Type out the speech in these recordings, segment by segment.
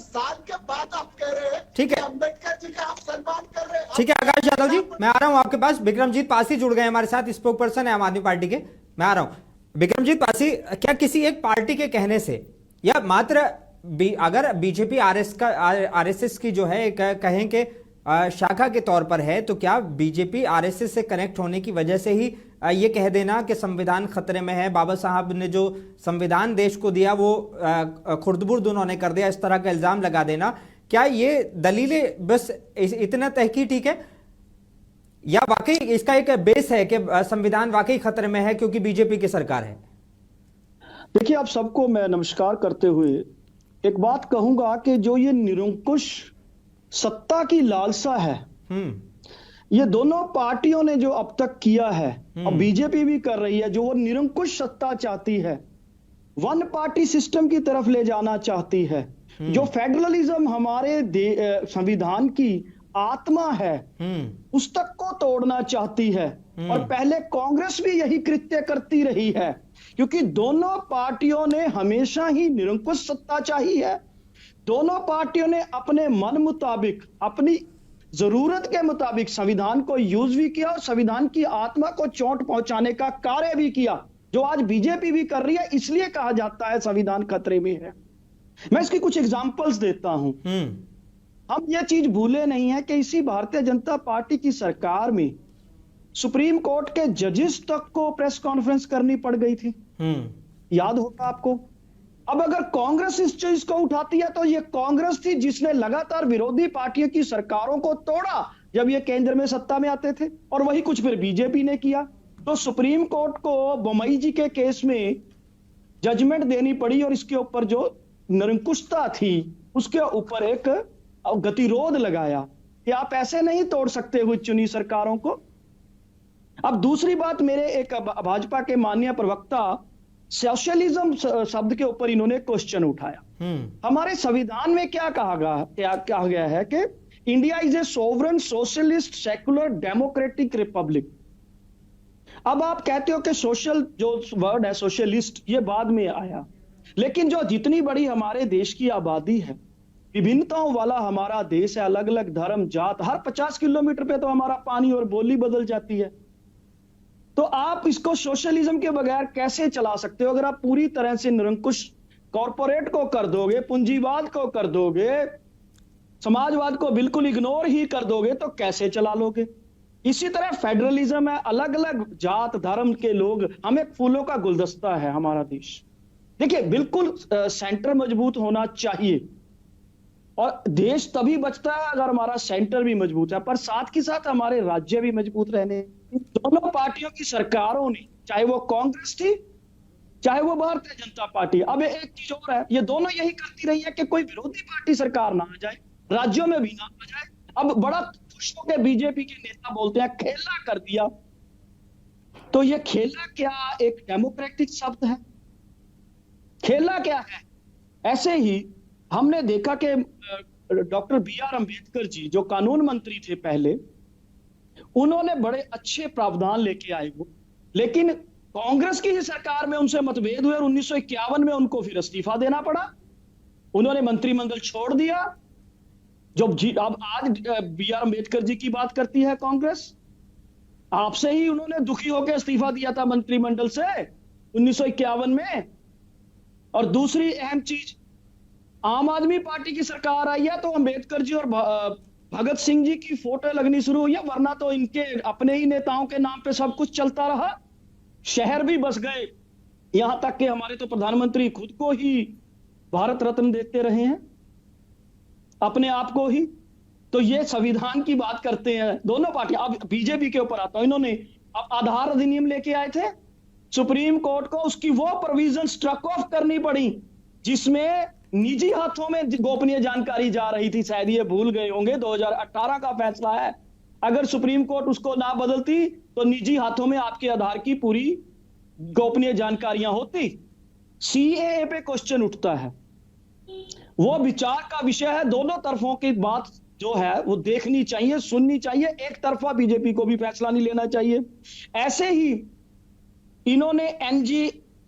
साल के बाद आप कह रहे हैं ठीक है, अम्बेडकर जी का आप सम्मान कर रहे हैं। ठीक है आकाश यादव जी, मैं आ रहा हूं आपके पास। विक्रमजीत पासी जुड़ गए हमारे साथ, स्पोक पर्सन है आम आदमी पार्टी के। मैं आ रहा हूं विक्रमजीत पासी, क्या किसी एक पार्टी के कहने से या मात्र अगर बीजेपी आरएसएस की जो है कहें कि शाखा के तौर पर है, तो क्या बीजेपी आरएसएस से कनेक्ट होने की वजह से ही ये कह देना कि संविधान खतरे में है, बाबा साहब ने जो संविधान देश को दिया वो खुर्द-बुर्द उन्होंने कर दिया, इस तरह का इल्जाम लगा देना, क्या ये दलीलें बस इतना तक ही ठीक है, या वाकई इसका एक बेस है कि संविधान वाकई खतरे में है क्योंकि बीजेपी की सरकार है? देखिए, आप सबको मैं नमस्कार करते हुए एक बात कहूंगा कि जो ये निरंकुश सत्ता की लालसा है, ये दोनों पार्टियों ने जो अब तक किया है और बीजेपी भी कर रही है, जो वो निरंकुश सत्ता चाहती है, वन पार्टी सिस्टम की तरफ ले जाना चाहती है, जो फेडरलिज्म हमारे संविधान की आत्मा है उस तक को तोड़ना चाहती है। और पहले कांग्रेस भी यही कृत्य करती रही है, क्योंकि दोनों पार्टियों ने हमेशा ही निरंकुश सत्ता चाही है। दोनों पार्टियों ने अपने मन मुताबिक, अपनी जरूरत के मुताबिक संविधान को यूज भी किया और संविधान की आत्मा को चोट पहुंचाने का कार्य भी किया, जो आज बीजेपी भी कर रही है। इसलिए कहा जाता है संविधान खतरे में है। मैं इसकी कुछ एग्जांपल्स देता हूं। हम ये चीज भूले नहीं है कि इसी भारतीय जनता पार्टी की सरकार में सुप्रीम कोर्ट के जजेस तक को प्रेस कॉन्फ्रेंस करनी पड़ गई थी, याद होगा आपको। अब अगर कांग्रेस इस चीज को उठाती है तो ये कांग्रेस थी जिसने लगातार विरोधी पार्टियों की सरकारों को तोड़ा जब ये केंद्र में सत्ता में आते थे, और वही कुछ फिर बीजेपी ने किया। तो सुप्रीम कोर्ट को बोमई जी के केस में जजमेंट देनी पड़ी और इसके ऊपर जो निरंकुशता थी उसके ऊपर एक गतिरोध लगाया कि आप ऐसे नहीं तोड़ सकते हुए चुनी सरकारों को। अब दूसरी बात, मेरे एक भाजपा के माननीय प्रवक्ता सोशलिज्म शब्द के ऊपर इन्होंने क्वेश्चन उठाया। हमारे संविधान में क्या कहा गया है कि India is a sovereign socialist secular democratic Republic. अब आप कहते हो कि सोशल जो वर्ड है सोशलिस्ट ये बाद में आया, लेकिन जो जितनी बड़ी हमारे देश की आबादी है, विभिन्नताओं वाला हमारा देश है, अलग अलग धर्म जात, हर 50 किलोमीटर पे तो हमारा पानी और बोली बदल जाती है। तो आप इसको सोशलिज्म के बगैर कैसे चला सकते हो? अगर आप पूरी तरह से निरंकुश कॉरपोरेट को कर दोगे, पूंजीवाद को कर दोगे, समाजवाद को बिल्कुल इग्नोर ही कर दोगे तो कैसे चला लोगे? इसी तरह फेडरलिज्म है, अलग अलग जात धर्म के लोग, हमें फूलों का गुलदस्ता है हमारा देश। देखिए, बिल्कुल सेंटर मजबूत होना चाहिए और देश तभी बचता है अगर हमारा सेंटर भी मजबूत है, पर साथ के साथ हमारे राज्य भी मजबूत रहने। दोनों पार्टियों की सरकारों ने, चाहे वो कांग्रेस थी चाहे वो भारतीय जनता पार्टी, अब एक चीज और है, ये दोनों यही करती रही है कि कोई विरोधी पार्टी सरकार ना आ जाए, राज्यों में भी ना आ जाए। अब बड़ा खुश होकर बीजेपी के नेता बोलते हैं खेला कर दिया, तो ये खेला क्या एक डेमोक्रेटिक शब्द है? खेला क्या है? ऐसे ही हमने देखा कि डॉक्टर बी.आर. अंबेडकर जी जो कानून मंत्री थे पहले, उन्होंने बड़े अच्छे प्रावधान लेके आए वो, लेकिन कांग्रेस की ही सरकार में उनसे मतभेद हुए और 1951 में उनको फिर इस्तीफा देना पड़ा। उन्होंने मंत्रिमंडल छोड़ दिया। जो अब आज बी.आर. अंबेडकर जी की बात करती है कांग्रेस, आपसे ही उन्होंने दुखी होकर इस्तीफा दिया था मंत्रिमंडल से 1951 में। और दूसरी अहम चीज, आम आदमी पार्टी की सरकार आई है तो अंबेडकर जी और भगत सिंह जी की फोटो लगनी शुरू हुई है, वरना तो इनके अपने ही नेताओं के नाम पे सब कुछ चलता रहा। शहर भी बस गए, यहां तक कि हमारे तो प्रधानमंत्री खुद को ही भारत रत्न देते रहे हैं, अपने आप को ही। तो ये संविधान की बात करते हैं दोनों पार्टी। अब बीजेपी के ऊपर आता हूं, इन्होंने अब आधार अधिनियम लेके आए थे सुप्रीम कोर्ट को, उसकी वो प्रोविजन स्ट्रक ऑफ करनी पड़ी जिसमें निजी हाथों में गोपनीय जानकारी जा रही थी। शायद ये भूल गए होंगे, 2018 का फैसला है। अगर सुप्रीम कोर्ट उसको ना बदलती तो निजी हाथों में आपके आधार की पूरी गोपनीय जानकारियां होती। सीएए पे क्वेश्चन उठता है, वो विचार का विषय है। दोनों तरफों की बात जो है वो देखनी चाहिए, सुननी चाहिए। एक तरफा बीजेपी को भी फैसला नहीं लेना चाहिए। ऐसे ही इन्होंने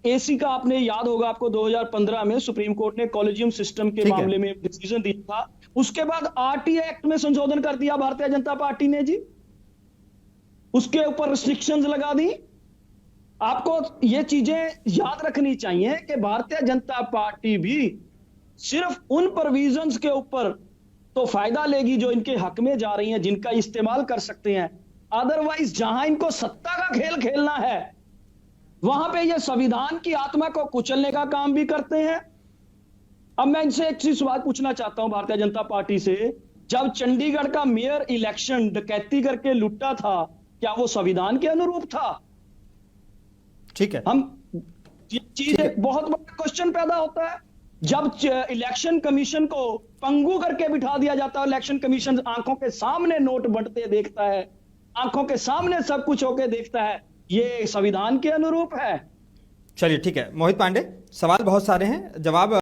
एसी का आपने याद होगा आपको 2015 में सुप्रीम कोर्ट ने कॉलेजियम सिस्टम के ठीक है। मामले में डिसीजन दिया था। उसके बाद आरटीए एक्ट में संशोधन कर दिया भारतीय जनता पार्टी ने जी, उसके ऊपर रिस्ट्रिक्शंस लगा दी। आपको ये चीजें याद रखनी चाहिए कि भारतीय जनता पार्टी भी सिर्फ उन प्रोविजंस के ऊपर तो फायदा लेगी जो इनके हक में जा रही हैं, जिनका इस्तेमाल कर सकते हैं। अदरवाइज जहां इनको सत्ता का खेल खेलना है वहां पे ये संविधान की आत्मा को कुचलने का काम भी करते हैं। अब मैं इनसे एक चीज सवाल पूछना चाहता हूं भारतीय जनता पार्टी से, जब चंडीगढ़ का मेयर इलेक्शन डकैती करके लूटा था, क्या वो संविधान के अनुरूप था? ठीक है। हम ये चीज एक बहुत बड़ा क्वेश्चन पैदा होता है जब इलेक्शन कमीशन को पंगु करके बिठा दिया जाता है। इलेक्शन कमीशन आंखों के सामने नोट बंटते देखता है, आंखों के सामने सब कुछ होके देखता है, ये संविधान के अनुरूप है? चलिए ठीक है मोहित पांडे, सवाल बहुत सारे हैं, जवाब